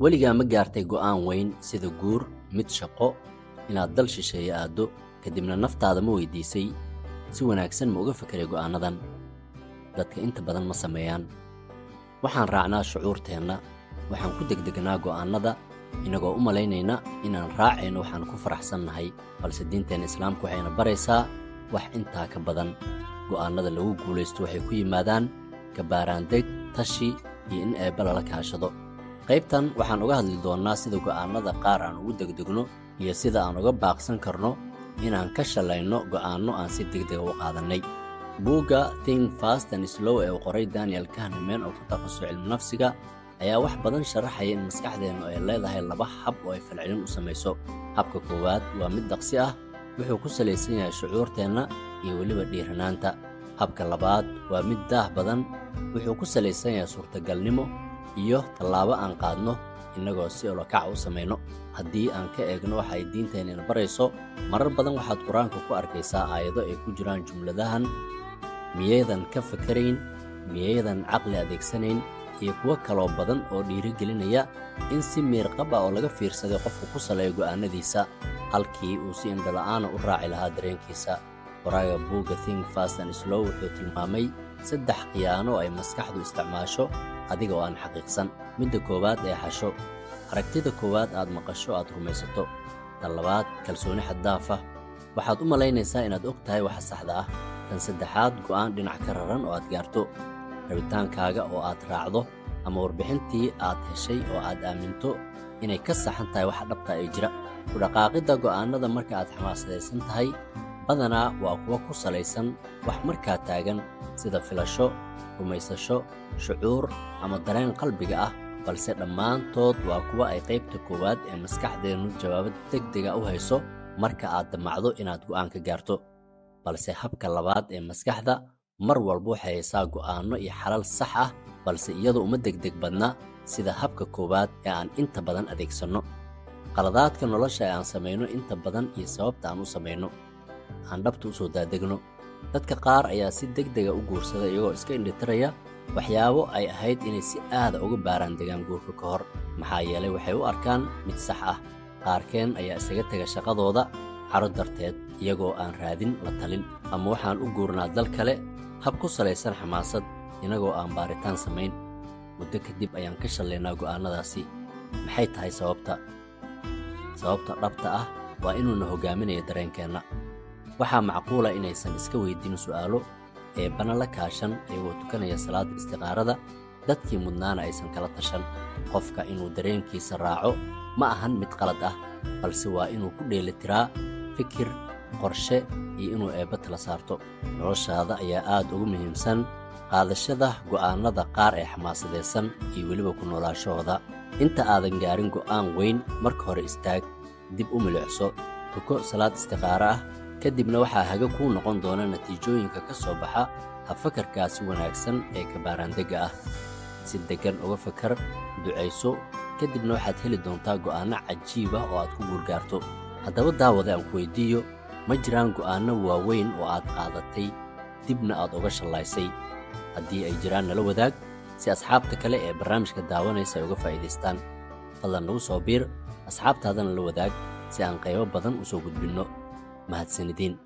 weligaa ma gaartay go'aan weyn sida guur, mid shaqo, inaad dal shisheeye aaddo, kadibna naftaada ma weydiisay si wanaagsan ma uga fekeray go'aanadan? Dadka inta badan ma sameeyaan. Waxaan raacnaa shucuurteenna, waxaan ku degdegnaa go'aanada inagoo u malaynayna inaan raacayno waxaan ku faraxsannahay, balse diinteena islaamku waxayna baraysaa wax intaa ka badan. Go'aanada lagu guulaysto waxay ku yimaadaan kabaaraandeg, tashi iyo in eebba lala kaashado. qaybtan waxaan uga hadli doonnaa sida go'aanada qaar aan ugu degdegno iyo sida aan uga baaqsan karno inaan ka shalayno go'aanno aan si degdega u qaadannay. buugga Think Fast and Slow ee uu qoray Daniel Kahneman oo ku takhasusay cilmi nafsiga ayaa wax badan sharaxaya in maskaxdeennu ay leedahay laba hab oo ay falcelin u samayso. habka koowaad waa mid dhaqsi ah, wuxuu ku salaysan yahay shucuurteenna iyo weliba dhiiranaanta. habka labaad waa mid daah badan, wuxuu ku salaysan yahay suurtagalnimo iyo tallaabo aan qaadno innagoo si olokac u samayno. haddii aan ka eegno waxa ay diinteenna barayso, marar badan waxaad qur-aanka ku arkaysaa aayado ay ku jiraan jumladahan: miyaydan ka fakarayn, miyaydan caqli adeegsanayn, iyo kuwo kaloo badan oo dhiirigelinaya in si miirqaba oo laga fiirsaday qofku ku saleeyo go'aanadiisa halkii uu si indhala'aana u raaci lahaa dareenkiisa. qoraaga buugga Think Fast and Slow wuxuu tilmaamay 3 khiyaano ay maskaxdu isticmaasho adiga oo aan xaqiiqsan. midda koowaad ee xasho, aragtida koowaad aad maqasho aad rumaysato. tan labaad, kalsooni xad dhaaf ah, waxaad u malaynaysaa inaad og tahay waxa saxda ah. tan saddexaad, go'aan dhinac ka raran oo aad gaarto, rabitaankaaga oo aad raacdo, ama warbixintii aad heshay oo aad aaminto inay ka saxan tahay waxa dhabta ee jira. ku dhaqaaqidda go'aanada marka aad xamaasadaysan tahay badanaa waa kuwa ku salaysan wax markaa taagan sida filasho, rumaysasho, shucuur ama dareen qalbiga ah, balse dhammaantood waa kuwa ay qaybta koowaad ee maskaxdeennu jawaabo degdega u hayso marka aad damacdo inaad go'aan ka gaarto. balse habka labaad ee maskaxda mar walba waxay haysaa go'aanno iyo xalal sax ah, balse iyadu uma degdeg badna sida habka koowaad ee aan inta badan adeegsanno. qaladaadka nolosha ee aan samayno inta badan iyo sababta aan u samayno. aan dhabta u soo daadegno. dadka qaar ayaa si degdega u guursada iyagoo iska indhitiraya waxyaabo ay ahayd inay si aada uga baaraan degaan guurka ka hor, maxaa yeelay waxay u arkaan mid sax ah. qaarkeen ayaa isaga tega shaqadooda caro darteed iyagoo aan raadin la talin, ama waxaan u guurnaa dal kale hab ku salaysan xamaasad inagoo aan baaritaan samayn. muddo kadib ayaan ka shallaynaa go'aanadaasi. maxay tahay sababta? sababta dhabta ah waa inuuna hogaaminayo dareenkeenna. waxaa macquula inaysan iska weydiin su'aalo eebbana la kaashan iyagoo tukanaya salaada istiqaarada, dadkii mudnaana aysan kala tashan. qofka inuu dareenkiisa raaco ma ahan mid qalad ah, balse waa inuu ku dheelitiraa fikir, qorshe iyo inuu eebba tala saarto. noloshaada ayaa aad ugu muhiimsan qaadashada go'aanada qaar ee xamaasadaysan iyo weliba ku noolaashahooda. inta aadan gaarin go'aan weyn, marka hore istaag, dib u milicso, tuko salaad istiqaaro ah, kadibna waxaa haga kuu noqon doona natiijooyinka ka soo baxa habfakarkaasi wanaagsan ee kabaaraandegga ah. si deggan uga fakar, ducayso, kadibna waxaad heli doontaa go'aanno cajiib ah oo aad ku guurgaarto. haddaba daawade aan ku weydiiyo, ma jiraan go'aanno waaweyn oo aad qaadatay dibna aad uga shallaysay? haddii ay jiraan nala wadaag si asxaabta kale ee barnaamijka daawanaysa ay uga faa'iidaystaan. fadlan nagu soo biir, asxaabtaadana la wadaag si aan qaybo badan u soo gudbinno. mahadsanidin.